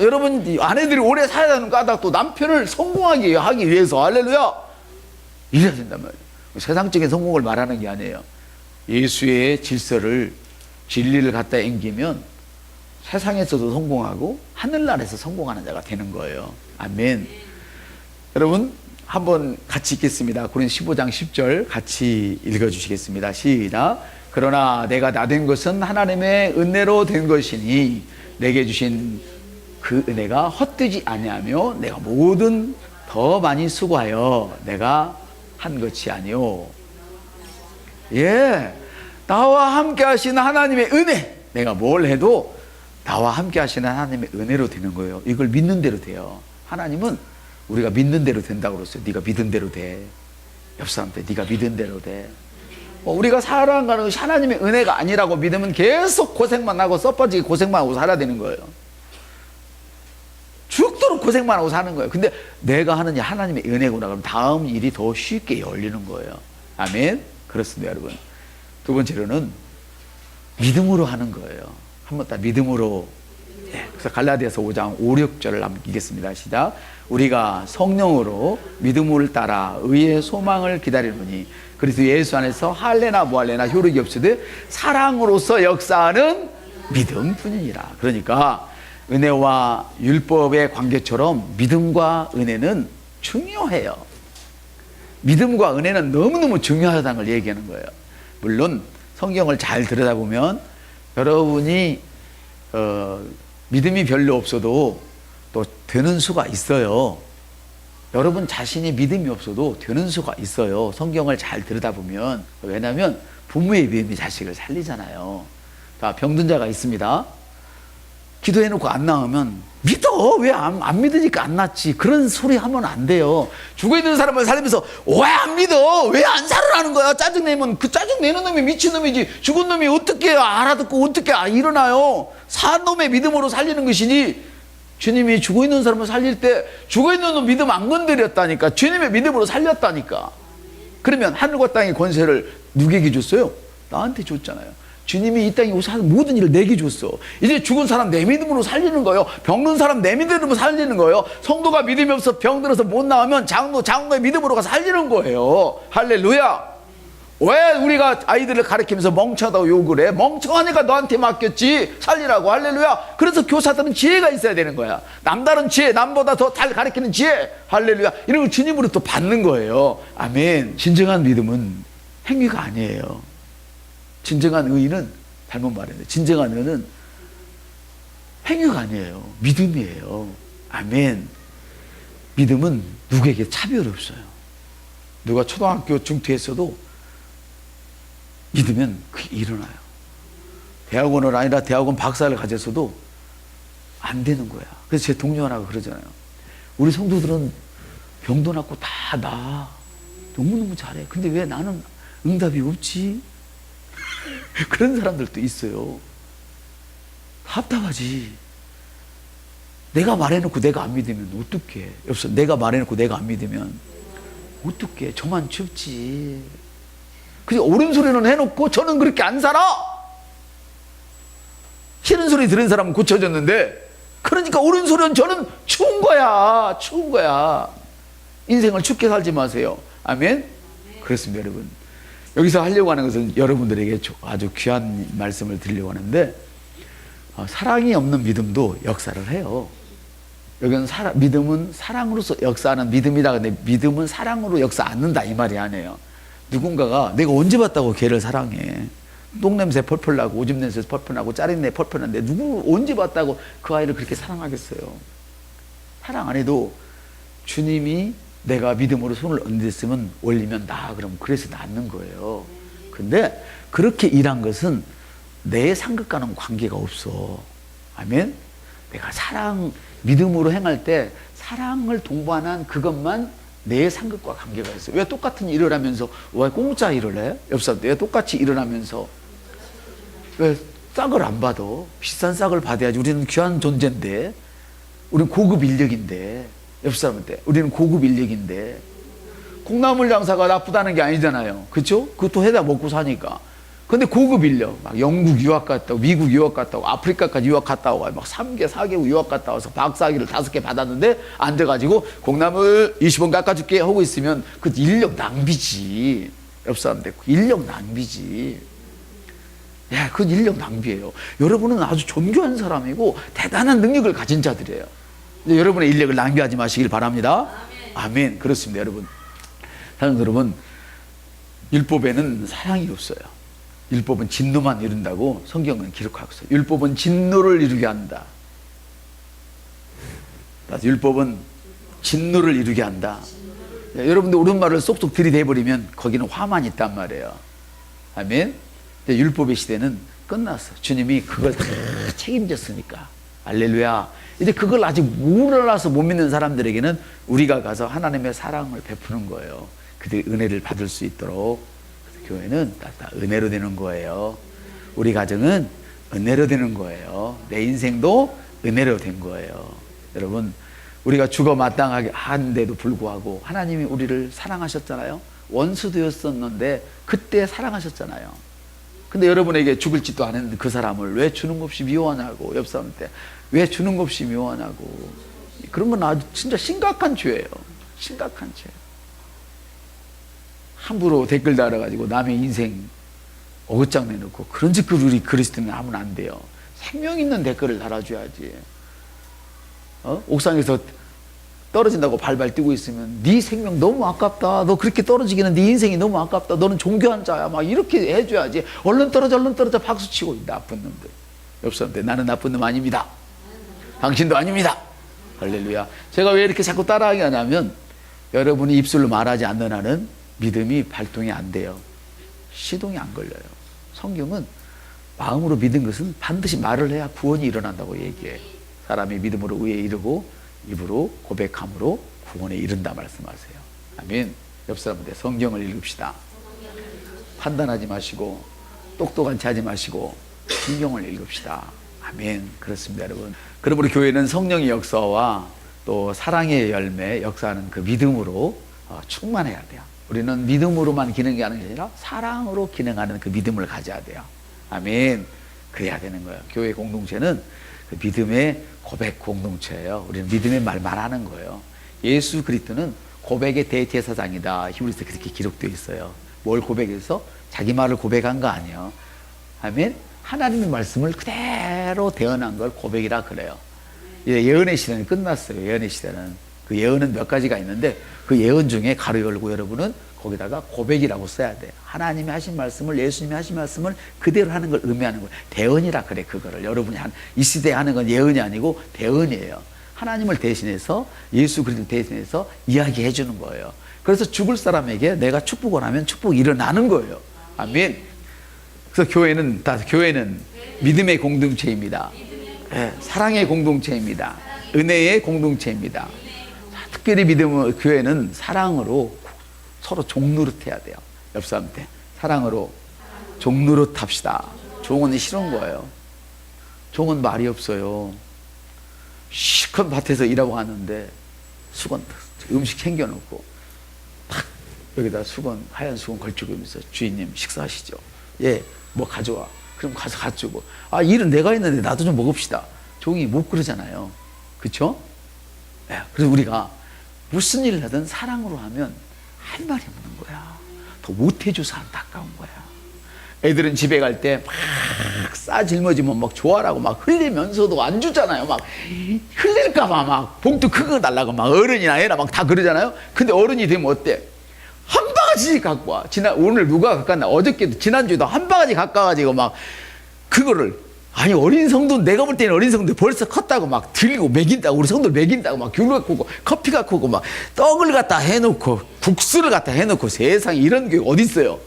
여러분 아내들이 오래 살아야 하는 까닭도 남편을 성공하게 하기 위해서 할렐루야 이래야 된단 말이에요. 세상적인 성공을 말하는 게 아니에요. 예수의 질서를 진리를 갖다 앵기면 세상에서도 성공하고 하늘나라에서 성공하는 자가 되는 거예요. 아멘. 여러분 한번 같이 읽겠습니다. 고린도서 15장 10절 같이 읽어주시겠습니다. 시작. 그러나 내가 나된 것은 하나님의 은혜로 된 것이니 내게 주신 그 은혜가 헛되지 아니하며 내가 뭐든 더 많이 수고하여 내가 한 것이 아니오. 예, 나와 함께 하시는 하나님의 은혜. 내가 뭘 해도 나와 함께 하시는 하나님의 은혜로 되는 거예요. 이걸 믿는 대로 돼요. 하나님은 우리가 믿는 대로 된다고 그랬어요. 네가 믿은 대로 돼. 옆 사람한테 네가 믿은 대로 돼. 우리가 살아가는 것이 하나님의 은혜가 아니라고 믿으면 계속 고생만 하고 썩빠지게 고생만 하고 살아야 되는 거예요. 죽도록 고생만 하고 사는 거예요. 근데 내가 하는 게 하나님의 은혜구나. 그럼 다음 일이 더 쉽게 열리는 거예요. 아멘. 그렇습니다, 여러분. 두 번째로는 믿음으로 하는 거예요. 한번 다 믿음으로. 네. 그래서 갈라디아서 5장 5, 6절을 한번 읽겠습니다. 시작. 우리가 성령으로 믿음을 따라 의의 소망을 기다리노니 그래서 예수 안에서 할례나 무할례나 효력이 없으되 사랑으로서 역사하는 믿음뿐이니라. 그러니까 은혜와 율법의 관계처럼 믿음과 은혜는 중요해요. 믿음과 은혜는 너무너무 중요하다는 걸 얘기하는 거예요. 물론 성경을 잘 들여다보면 여러분이 믿음이 별로 없어도 또 되는 수가 있어요. 여러분 자신이 믿음이 없어도 되는 수가 있어요. 성경을 잘 들여다보면. 왜냐하면 부모의 믿음이 자식을 살리잖아요. 자, 병든 자가 있습니다. 기도해놓고 안 나오면 믿어. 왜 안 믿으니까 안 낫지. 그런 소리 하면 안 돼요. 죽어있는 사람을 살리면서 왜 안 믿어? 왜 안 살아나는 거야? 짜증내면 그 짜증내는 놈이 미친놈이지. 죽은 놈이 어떻게 알아듣고 어떻게 일어나요? 산 놈의 믿음으로 살리는 것이지. 주님이 죽어있는 사람을 살릴 때 죽어있는 놈 믿음 안 건드렸다니까. 주님의 믿음으로 살렸다니까. 그러면 하늘과 땅의 권세를 누구에게 줬어요? 나한테 줬잖아요. 주님이 이 땅에 오셔서 하는 모든 일을 내게 줬어. 이제 죽은 사람 내 믿음으로 살리는 거예요. 병든 사람 내 믿음으로 살리는 거예요. 성도가 믿음이 없어 병들어서 못 나오면 장로의 믿음으로 가서 살리는 거예요. 할렐루야. 왜 우리가 아이들을 가르치면서 멍청하다고 욕을 해? 멍청하니까 너한테 맡겼지, 살리라고. 할렐루야. 그래서 교사들은 지혜가 있어야 되는 거야. 남다른 지혜, 남보다 더 잘 가르치는 지혜, 할렐루야, 이런 걸 주님으로 또 받는 거예요. 아멘. 진정한 믿음은 행위가 아니에요. 진정한 의는, 잘못 말했네, 진정한 의는 행위가 아니에요. 믿음이에요. 아멘. 믿음은 누구에게 차별 없어요. 누가 초등학교 중퇴했어도 믿으면 그게 일어나요. 대학원을 아니라 대학원 박사를 가졌어도 안 되는 거야. 그래서 제 동료 하나가 그러잖아요. 우리 성도들은 병도 낫고 다 나아. 너무너무 잘해. 근데 왜 나는 응답이 없지? 그런 사람들도 있어요. 답답하지. 내가 말해놓고 내가 안 믿으면 어떡해. 여보세요. 내가 말해놓고 내가 안 믿으면 어떡해. 저만 춥지. 그래서 옳은 소리는 해놓고 저는 그렇게 안 살아. 싫은 소리 들은 사람은 고쳐졌는데, 그러니까 옳은 소리는 저는 추운 거야. 추운 거야. 인생을 춥게 살지 마세요. 아멘. 그렇습니다, 여러분. 여기서 하려고 하는 것은 여러분들에게 아주 귀한 말씀을 드리려고 하는데, 사랑이 없는 믿음도 역사를 해요. 여기는 믿음은 사랑으로서 역사하는 믿음이다. 근데 믿음은 사랑으로 역사 않는다, 이 말이 아니에요. 누군가가 내가 언제 봤다고 걔를 사랑해. 똥냄새 펄펄 나고 오줌 냄새 펄펄 나고 짜릿내 펄펄 나는데 누구 언제 봤다고 그 아이를 그렇게 사랑하겠어요. 사랑 안 해도 주님이 내가 믿음으로 손을 얹었으면 올리면 나, 그럼 그래서 낫는 거예요. 근데 그렇게 일한 것은 내 상급과는 관계가 없어. 아멘. 내가 믿음으로 행할 때 사랑을 동반한 그것만 내 상급과 관계가 있어요. 왜 똑같은 일을 하면서 왜 공짜 일을 해? 옆사람도 왜 똑같이 일을 하면서 왜 싹을 안 받아? 비싼 싹을 받아야지. 우리는 귀한 존재인데, 우리는 고급 인력인데, 옆사람한테 우리는 고급 인력인데. 콩나물 장사가 나쁘다는 게 아니잖아요. 그렇죠? 그것도 해다 먹고 사니까. 근데 고급 인력, 막 영국 유학 갔다 오고, 미국 유학 갔다 오고, 아프리카까지 유학 갔다 오고, 막 3개, 4개국 유학 갔다 와서 박사학위를 5개 받았는데 안 돼가지고 콩나물 20원 깎아줄게 하고 있으면 그 인력 낭비지. 옆 사람들 인력 낭비지. 야, 그건 인력 낭비예요. 여러분은 아주 존귀한 사람이고 대단한 능력을 가진 자들이에요. 여러분의 인력을 낭비하지 마시길 바랍니다. 아멘. 그렇습니다, 여러분. 사랑하는 여러분, 율법에는 사랑이 없어요. 율법은 진노만 이룬다고 성경은 기록하고 있어요. 율법은 진노를 이루게 한다. 율법은 진노를 이루게 한다. 여러분들 옳은 말을 쏙쏙 들이대버리면 거기는 화만 있단 말이에요. 아멘. 율법의 시대는 끝났어. 주님이 그걸 다 책임졌으니까. 할렐루야. 이제 그걸 아직 몰라서 못 믿는 사람들에게는 우리가 가서 하나님의 사랑을 베푸는 거예요. 그들이 은혜를 받을 수 있도록. 교회는 다 은혜로 되는 거예요. 우리 가정은 은혜로 되는 거예요. 내 인생도 은혜로 된 거예요. 여러분, 우리가 죽어 마땅하게 한데도 불구하고 하나님이 우리를 사랑하셨잖아요. 원수되었었는데 그때 사랑하셨잖아요. 근데 여러분에게 죽을 짓도 안 했는데 그 사람을 왜 주는 것 없이 미워하냐고. 옆 사람한테 왜 주는 것 없이 미워하냐고. 그런 건 아주 진짜 심각한 죄예요. 심각한 죄. 함부로 댓글 달아가지고 남의 인생 어긋장 내놓고 그런 짓을 우리 그리스도인은 하면 안 돼요. 생명 있는 댓글을 달아줘야지. 옥상에서 떨어진다고 발발 뛰고 있으면 네 생명 너무 아깝다. 너 그렇게 떨어지기는 네 인생이 너무 아깝다. 너는 존귀한 자야. 막 이렇게 해줘야지. 얼른 떨어져 얼른 떨어져 박수치고. 나쁜 놈들. 옆 사람들 나는 나쁜 놈 아닙니다. 당신도 아닙니다. 할렐루야. 제가 왜 이렇게 자꾸 따라하게 하냐면 여러분이 입술로 말하지 않는 한은 믿음이 발동이 안 돼요. 시동이 안 걸려요. 성경은 마음으로 믿은 것은 반드시 말을 해야 구원이 일어난다고 얘기해. 사람이 믿음으로 의에 이르고 입으로 고백함으로 구원에 이른다 말씀하세요. 아멘. 옆 사람한테 성경을 읽읍시다. 판단하지 마시고 똑똑한 체 하지 마시고 성경을 읽읍시다. 아멘. 그렇습니다, 여러분. 그러므로 교회는 성령의 역사와 또 사랑의 열매 역사하는 그 믿음으로 충만해야 돼요. 우리는 믿음으로만 기능하는 게 아니라 사랑으로 기능하는 그 믿음을 가져야 돼요. 아멘. 그래야 되는 거예요. 교회 공동체는 그 믿음의 고백 공동체예요. 우리는 믿음의 말만 하는 거예요. 예수 그리스도는 고백의 대제사장이다. 히브리서에 그렇게 기록되어 있어요. 뭘 고백해서? 자기 말을 고백한 거 아니에요. 아멘. 하나님의 말씀을 그대로 대언한 걸 고백이라 그래요. 이제 예언의 시대는 끝났어요. 예언의 시대는. 그 예언은 몇 가지가 있는데 그 예언 중에 가로 열고 여러분은 거기다가 고백이라고 써야 돼요. 하나님이 하신 말씀을, 예수님이 하신 말씀을 그대로 하는 걸 의미하는 거예요. 대언이라 그래. 그거를 여러분이 이 시대에 하는 건 예언이 아니고 대언이에요. 하나님을 대신해서, 예수 그리스도 대신해서 이야기해 주는 거예요. 그래서 죽을 사람에게 내가 축복을 하면 축복이 일어나는 거예요. 아멘. 그래서 교회는 믿음의 공동체입니다. 네, 사랑의 공동체입니다. 은혜의 공동체입니다. 특별히 교회는 사랑으로 서로 종노릇해야 돼요. 옆 사람한테 사랑으로 종노릇합시다. 종은 싫은 거예요. 종은 말이 없어요. 시큰 밭에서 일하고 하는데 수건 음식 챙겨놓고 탁 여기다 수건, 하얀 수건 걸치고 있면서 주인님 식사하시죠. 예, 뭐 가져와. 그럼 가서 가지고. 아, 일은 내가 했는데 나도 좀 먹읍시다. 종이 못 그러잖아요. 그렇죠? 예, 그래서 우리가 무슨 일을 하든 사랑으로 하면 할 말이 없는 거야. 더 못해줘서 안타까운 거야. 애들은 집에 갈 때 막 싸질머지면 막 좋아라고 막 흘리면서도 안 주잖아요. 막 흘릴까봐 막 봉투 큰 거 달라고 막 어른이나 애나 막 다 그러잖아요. 근데 어른이 되면 어때? 한 바가지 갖고 와. 오늘 누가 갖고 왔나? 어저께도 지난주에도 한 바가지 갖고 와가지고 막 그거를, 아니 어린 성도, 내가 볼 때는 어린 성도 벌써 컸다고 막 들고 먹인다고, 우리 성도를 먹인다고 막 귤 갖고 오고 커피 갖고 오고 막 떡을 갖다 해놓고 국수를 갖다 해놓고, 세상에 이런 교회 어디 있어요?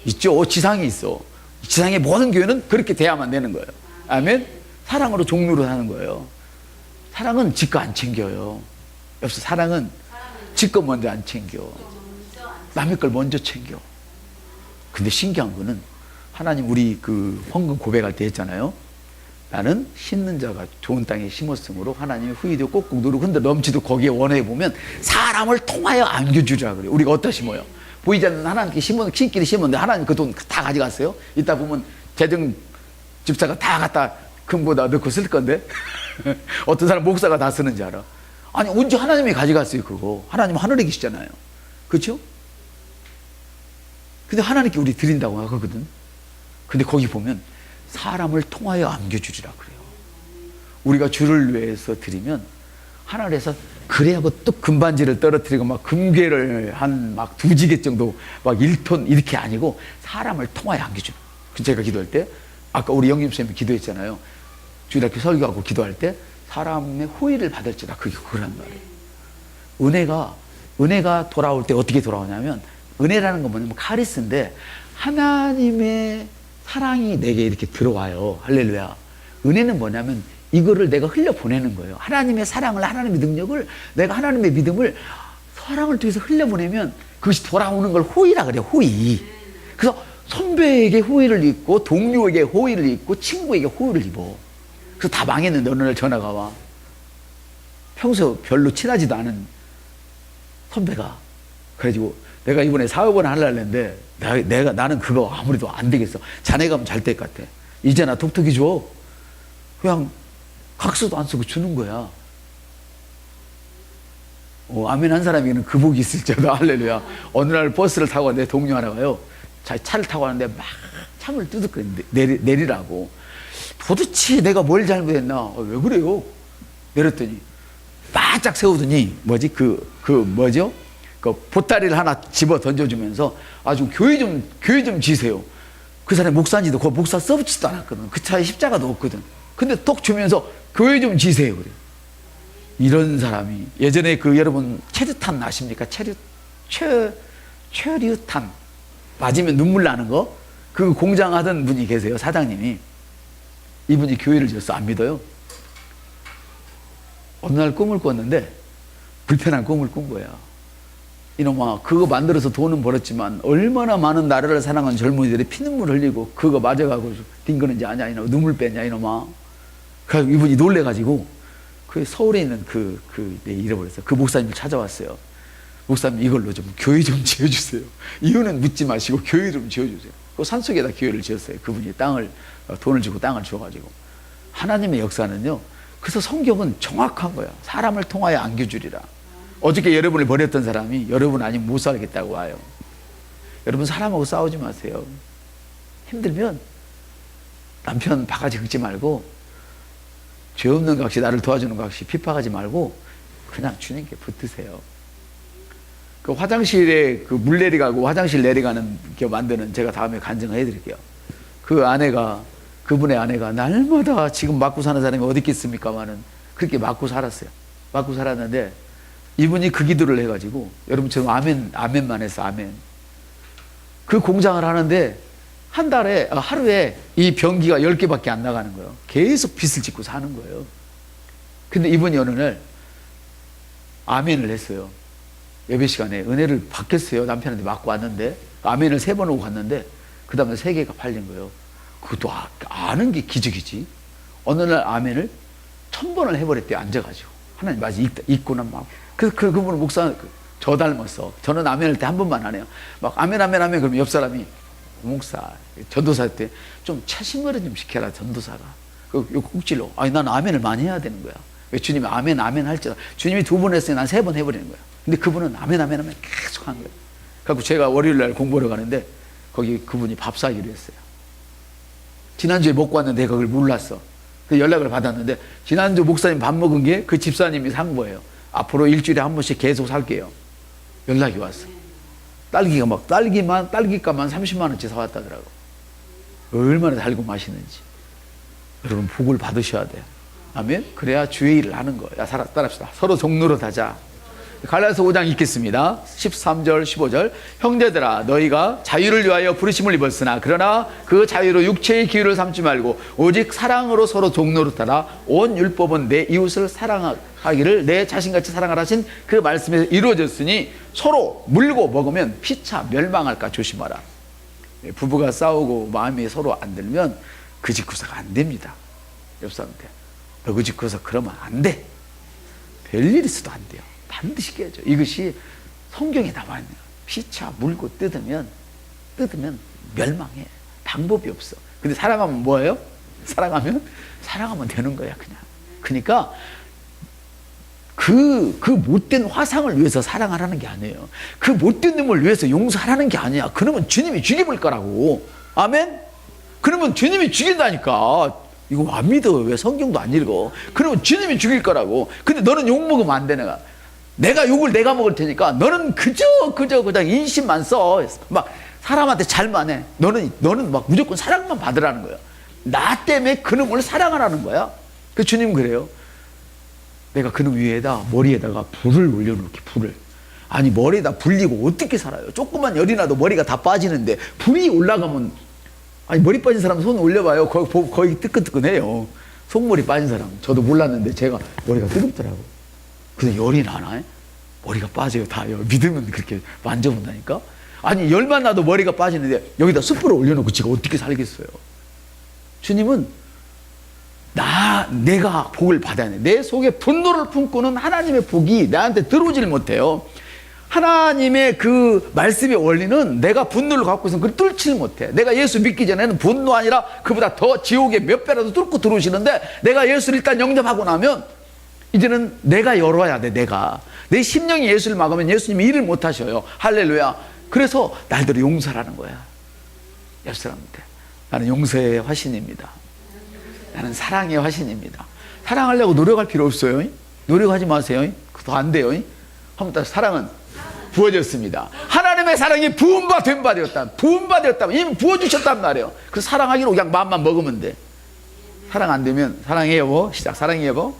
있죠. 지상에 있어. 지상의 모든 교회는 그렇게 돼야만 되는 거예요. 아멘. 사랑으로 종로를 하는 거예요. 사랑은 지 거 안 챙겨요. 옆서 사랑은 지 거 먼저 안 챙겨. 남의 걸 먼저 챙겨. 근데 신기한 거는 하나님, 우리 그 헌금 고백할 때 했잖아요. 나는 심는 자가 좋은 땅에 심었으므로 하나님의 후이되고 꼭꼭 누르고 흔들 넘치도 거기에 원해 보면 사람을 통하여 안겨주리라 그래요. 우리가 어디다 심어요? 보이지 않는 하나님께 신끼리 심었는데 하나님 그 돈 다 가져갔어요? 이따 보면 재정 집사가 다 갖다 금고다 넣고 쓸 건데 어떤 사람 목사가 다 쓰는지 알아? 아니 언제 하나님이 가져갔어요 그거? 하나님 하늘에 계시잖아요. 그렇죠? 근데 하나님께 우리 드린다고 하거든. 근데 거기 보면 사람을 통하여 안겨주리라 그래요. 우리가 주를 위해서 드리면 하늘에서 그래하고 또 금반지를 떨어뜨리고 막 금괴를 한 막 2지개 정도 막 1톤 이렇게 아니고 사람을 통하여 안겨주는. 제가 기도할 때 아까 우리 영김쌤이 기도했잖아요. 주일학교 설교하고 기도할 때 사람의 호의를 받을지라, 그게 그런 말이에요. 은혜가 돌아올 때 어떻게 돌아오냐면, 은혜라는 건 뭐냐면 카리스인데 하나님의 사랑이 내게 이렇게 들어와요. 할렐루야. 은혜는 뭐냐면 이거를 내가 흘려보내는 거예요. 하나님의 사랑을, 하나님의 능력을, 내가 하나님의 믿음을 사랑을 통해서 흘려보내면 그것이 돌아오는 걸 호의라 그래요. 호의. 그래서 선배에게 호의를 입고, 동료에게 호의를 입고, 친구에게 호의를 입어. 그래서 다 망했는데 어느 날 전화가 와. 평소 별로 친하지도 않은 선배가. 그래가지고 내가 이번에 사업을 하려고 했는데 나는 그거 아무래도 안 되겠어. 자네가 하면 잘 될 것 같아. 이제 나 톡톡이 줘. 그냥 각서도 안 쓰고 주는 거야. 아멘 한 사람에게는 그 복이 있을지어다. 할렐루야. 어느 날 버스를 타고 왔는데 동료 하나가요. 차를 타고 왔는데 막 창을 두둑거리 내리라고. 도대체 내가 뭘 잘못했나? 왜 그래요? 내렸더니 바짝 세우더니 뭐죠? 그 보따리를 하나 집어 던져주면서 아주 교회 좀 지세요. 그 사람이 목사인지도 그 목사 써붙지도 않았거든. 그 차에 십자가도 없거든. 근데 톡 주면서 교회 좀 지세요. 그래. 이런 사람이 예전에 여러분 체류탄 아십니까? 체류탄 맞으면 눈물 나는 거? 그 공장 하던 분이 계세요. 사장님이. 이분이 교회를 지었어. 안 믿어요? 어느 날 꿈을 꿨는데 불편한 꿈을 꾼 거야. 이놈아, 그거 만들어서 돈은 벌었지만 얼마나 많은 나라를 사랑하는 젊은이들이 피눈물 흘리고 그거 맞아가고 뒹그는지 아냐, 이놈아. 눈물 뺐냐, 이놈아. 그래서 이분이 놀래가지고 그 서울에 있는 잃어버렸어요. 그 목사님을 찾아왔어요. 목사님, 이걸로 좀 교회 좀 지어주세요. 이유는 묻지 마시고 교회 좀 지어주세요. 그 산속에다 교회를 지었어요. 그분이 돈을 주고 땅을 줘가지고. 하나님의 역사는요. 그래서 성경은 정확한 거야. 사람을 통하여 안겨주리라. 어저께 여러분을 버렸던 사람이 여러분 아니면 못 살겠다고 와요. 여러분 사람하고 싸우지 마세요. 힘들면 남편 바가지 긁지 말고, 죄 없는 각시 나를 도와주는 각시 핍박하지 말고 그냥 주님께 붙으세요. 그 화장실에 그 물 내리가고 화장실 내리가는 게 만드는, 제가 다음에 간증을 해드릴게요. 그분의 아내가 날마다 지금 맞고 사는 사람이 어디 있겠습니까마는 그렇게 맞고 살았어요. 맞고 살았는데 이분이 그 기도를 해가지고, 여러분처럼 아멘만 했어. 아멘. 그 공장을 하는데 하루에 이 변기가 10개밖에 안 나가는 거예요. 계속 빚을 짓고 사는 거예요. 근데 이분이 어느 날 아멘을 했어요. 예배 시간에 은혜를 받겠어요. 남편한테 맞고 왔는데 아멘을 3번 하고 갔는데 그 다음에 3개가 팔린 거예요. 그것도 아는 게 기적이지. 어느 날 아멘을 1000번을 해버렸대요. 앉아가지고. 하나님 맞아 읽고는 막. 그분은 목사 저 닮았어. 저는 아멘할 때 한 번만 안 해요. 막 아멘 그러면 옆 사람이, 목사 전도사 때 좀 차심거리 좀 시켜라. 전도사가 요 꼭지로. 아니 난 아멘을 많이 해야 되는 거야. 왜? 주님이 아멘 할지라. 주님이 2번 했으니 난 3번 해버리는 거야. 근데 그분은 아멘 계속 한 거예요. 그래서 제가 월요일날 공부하러 가는데 거기 그분이 밥 사기로 했어요. 지난주에 먹고 왔는데 그걸 몰랐어. 그 연락을 받았는데 지난주 목사님 밥 먹은 게 그 집사님이 산 거예요. 앞으로 일주일에 한 번씩 계속 살게요. 연락이 왔어. 딸기값만 30만 원치 사왔다더라고. 얼마나 달고 맛있는지. 여러분 복을 받으셔야 돼요. 아멘. 그래야 주의 일을 하는 거예요. 따라합시다. 서로 종로릇 하자. 갈라디아서 5장 읽겠습니다. 13절 15절. 형제들아 너희가 자유를 위하여 부르심을 입었으나 그러나 그 자유로 육체의 기유를 삼지 말고 오직 사랑으로 서로 종노릇하라. 온 율법은 내 이웃을 사랑하기를 내 자신같이 사랑하라 하신 그 말씀에서 이루어졌으니 서로 물고 먹으면 피차 멸망할까 조심하라. 부부가 싸우고 마음이 서로 안 들면 그 집 구석 안 됩니다. 옆 사람한테 너 그 집 구석 그러면 안 돼. 별일 있어도 안 돼요. 반드시 깨져. 이것이 성경에 나와 있는 거예요. 피차 물고 뜯으면 멸망해. 방법이 없어. 근데 사랑하면 뭐예요? 사랑하면 되는 거야 그냥. 그러니까 그 못된 화상을 위해서 사랑하라는 게 아니에요. 그 못된 놈을 위해서 용서하라는 게 아니야. 그러면 주님이 죽여볼 거라고. 아멘? 그러면 주님이 죽인다니까. 이거 안 믿어. 왜 성경도 안 읽어? 그러면 주님이 죽일 거라고. 근데 너는 욕 먹으면 안 돼. 내가 욕을 내가 먹을 테니까 너는 그저 그냥 인심만 써. 막 사람한테 잘만 해. 너는 막 무조건 사랑만 받으라는 거야. 나 때문에 그놈을 사랑하라는 거야. 그 주님 그래요. 내가 그놈 머리에다가 불을 올려놓게. 불을. 아니 머리에다 불리고 어떻게 살아요? 조그만 열이 나도 머리가 다 빠지는데 불이 올라가면, 아니 머리 빠진 사람 손 올려봐요. 거의 뜨끈뜨끈해요. 속머리 빠진 사람. 저도 몰랐는데 제가 머리가 뜨겁더라고. 근데 열이 나나? 머리가 빠져요. 다 믿으면 그렇게 만져본다니까. 아니 열만 나도 머리가 빠지는데 여기다 숯불을 올려놓고 지가 어떻게 살겠어요? 주님은 내가 복을 받아야 돼. 내 속에 분노를 품고는 하나님의 복이 나한테 들어오질 못해요. 하나님의 그 말씀의 원리는 내가 분노를 갖고 있으면 그걸 뚫지를 못해. 내가 예수 믿기 전에는 분노 아니라 그보다 더 지옥에 몇 배라도 뚫고 들어오시는데 내가 예수를 일단 영접하고 나면 이제는 내가 열어야 돼. 내 심령이 예수를 막으면 예수님이 일을 못 하셔요. 할렐루야. 그래서 날대로 용서라는 거야. 옆 사람한테 나는 용서의 화신입니다. 나는 사랑의 화신입니다. 사랑하려고 노력할 필요 없어요. 노력하지 마세요. 그거 안 돼요. 한번 더. 사랑은 부어졌습니다. 하나님의 사랑이 부음바 되었다. 부음바 되었다면 이미 부어주셨단 말이에요. 그래서 사랑하기로 그냥 마음만 먹으면 돼. 사랑 안 되면 사랑해 여보. 시작. 사랑해 여보.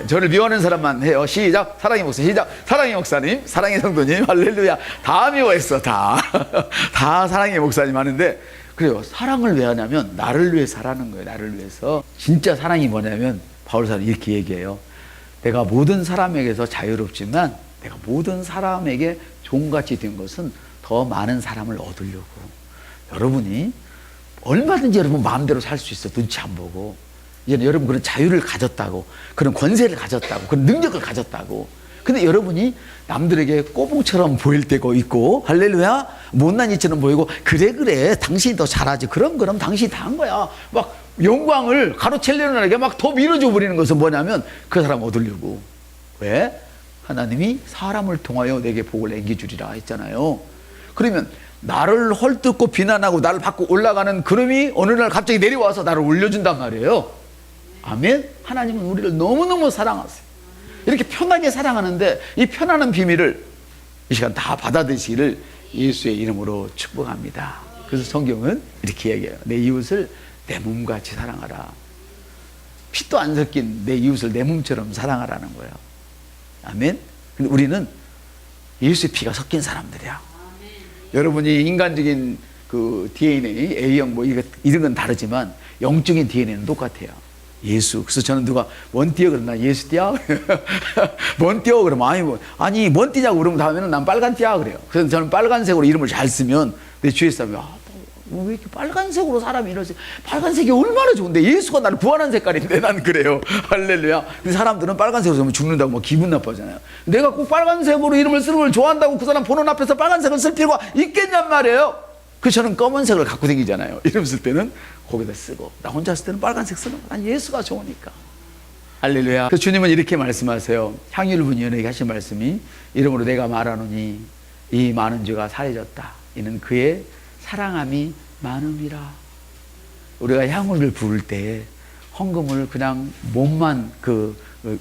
저를 미워하는 사람만 해요. 시작. 사랑의 목사님. 시작. 사랑의 목사님. 사랑의 성도님. 할렐루야. 다 미워했어. 다 사랑의 목사님 하는데, 그래요. 사랑을 왜 하냐면 나를 위해서 하라는 거예요. 나를 위해서. 진짜 사랑이 뭐냐면 바울사는 이렇게 얘기해요. 내가 모든 사람에게서 자유롭지만 내가 모든 사람에게 종같이 된 것은 더 많은 사람을 얻으려고. 여러분이 얼마든지 여러분 마음대로 살 수 있어. 눈치 안 보고. 이제는 여러분 그런 자유를 가졌다고, 그런 권세를 가졌다고, 그런 능력을 가졌다고. 근데 여러분이 남들에게 꼬붕처럼 보일 때가 있고, 할렐루야, 못난 이처럼 보이고, 그래 당신이 더 잘하지, 그럼 당신이 다 한 거야, 막 영광을 가로채려는 에게 막 더 밀어줘 버리는 것은 뭐냐면 그 사람 얻으려고. 왜? 하나님이 사람을 통하여 내게 복을 안겨주리라 했잖아요. 그러면 나를 헐뜯고 비난하고 나를 받고 올라가는 구름이 어느 날 갑자기 내려와서 나를 올려준단 말이에요. 아멘. 하나님은 우리를 너무너무 사랑하세요. 이렇게 편하게 사랑하는데 이 편안한 비밀을 이 시간 다 받아들이시기를 예수의 이름으로 축복합니다. 그래서 성경은 이렇게 얘기해요. 내 이웃을 내 몸같이 사랑하라. 피도 안 섞인 내 이웃을 내 몸처럼 사랑하라는 거예요. 아멘. 근데 우리는 예수의 피가 섞인 사람들이야. 여러분이 인간적인 그 DNA, A형 뭐 이런 건 다르지만 영적인 DNA는 똑같아요. 예수. 그래서 저는 누가 뭔 띠야 그러나 예수 띠야? 뭔 띠야 그러면 아니 뭔 띠냐고 그러면 다음에는 난 빨간 띠야 그래요. 그래서 저는 빨간색으로 이름을 잘 쓰면 내 주위에 사람이 왜 이렇게 빨간색으로 사람이 이러지? 빨간색이 얼마나 좋은데 예수가 나를 구원한 색깔인데 난 그래요. 할렐루야. 근데 사람들은 빨간색으로 쓰면 죽는다고 뭐 기분 나빠하잖아요. 내가 꼭 빨간색으로 이름을 쓰는 걸 좋아한다고 그 사람 보는 앞에서 빨간색을 쓸 필요가 있겠냔 말이에요. 그래서 저는 검은색을 갖고 다니잖아요. 이름 쓸 때는 거기다 쓰고, 나 혼자 쓸 때는 빨간색 쓰는 거. 난 예수가 좋으니까. 할렐루야. 그래서 주님은 이렇게 말씀하세요. 향유를 부은 여인에게 하신 말씀이, 이름으로 내가 말하노니 이 많은 죄가 사해졌다. 이는 그의 사랑함이 많음이라. 우리가 향유를 부을 때 헌금을 그냥 몸만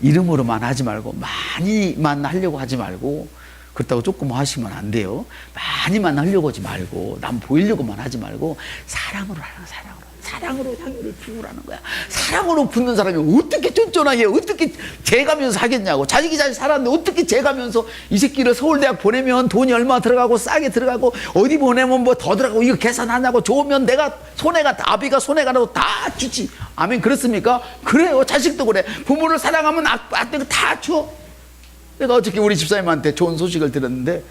이름으로만 하지 말고, 많이만 하려고 하지 말고, 그렇다고 조금 하시면 안 돼요. 많이만 하려고 하지 말고, 남 보이려고만 하지 말고, 사랑으로 하라는, 사랑으로 향유를 부으라는 거야. 사랑으로 붓는 사람이 어떻게 쫀쫀하게, 어떻게 재가면서 하겠냐고. 자식이 잘 살았는데 어떻게 재가면서 이 새끼를 서울대학 보내면 돈이 얼마 들어가고, 싸게 들어가고, 어디 보내면 뭐 더 들어가고, 이거 계산하냐고. 좋으면 내가 손해가, 아비가 손해가라고 다 주지. 아멘. 그렇습니까? 그래요. 자식도 그래. 부모를 사랑하면 아떼가 다 줘. 내가 어저께 우리 집사님한테 좋은 소식을 들었는데,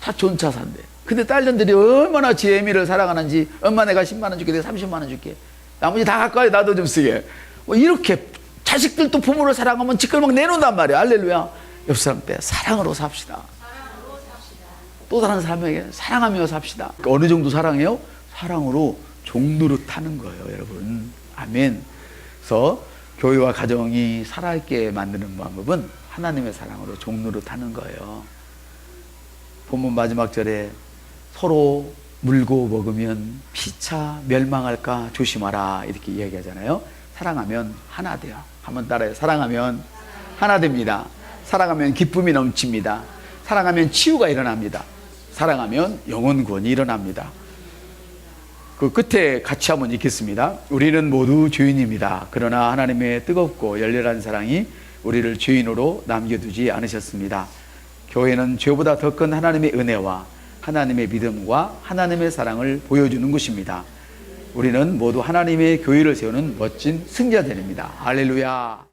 다 좋은 차 산대. 근데 딸년들이 얼마나 지혜미를 사랑하는지, 엄마 내가 10만 원 줄게, 내가 30만 원 줄게, 나머지 다 가까이 나도 좀 쓰게. 뭐 이렇게 자식들도 부모를 사랑하면 짓걸 막 내놓는단 말이야. 할렐루야. 옆 사람 때 사랑으로 삽시다. 또 다른 사람에게 사랑하며 삽시다. 어느 정도 사랑해요? 사랑으로 종노릇 타는 거예요, 여러분. 아멘. 그래서 교회와 가정이 살아있게 만드는 방법은 하나님의 사랑으로 종노릇 하는 거예요. 본문 마지막 절에 서로 물고 먹으면 피차 멸망할까 조심하라, 이렇게 이야기하잖아요. 사랑하면 하나 돼요. 한번 따라해요. 사랑하면 하나 됩니다. 사랑하면 기쁨이 넘칩니다. 사랑하면 치유가 일어납니다. 사랑하면 영혼 구원이 일어납니다. 그 끝에 같이 한번 읽겠습니다. 우리는 모두 죄인입니다. 그러나 하나님의 뜨겁고 열렬한 사랑이 우리를 죄인으로 남겨두지 않으셨습니다. 교회는 죄보다 더 큰 하나님의 은혜와 하나님의 믿음과 하나님의 사랑을 보여주는 것입니다. 우리는 모두 하나님의 교회를 세우는 멋진 승자들입니다. 할렐루야.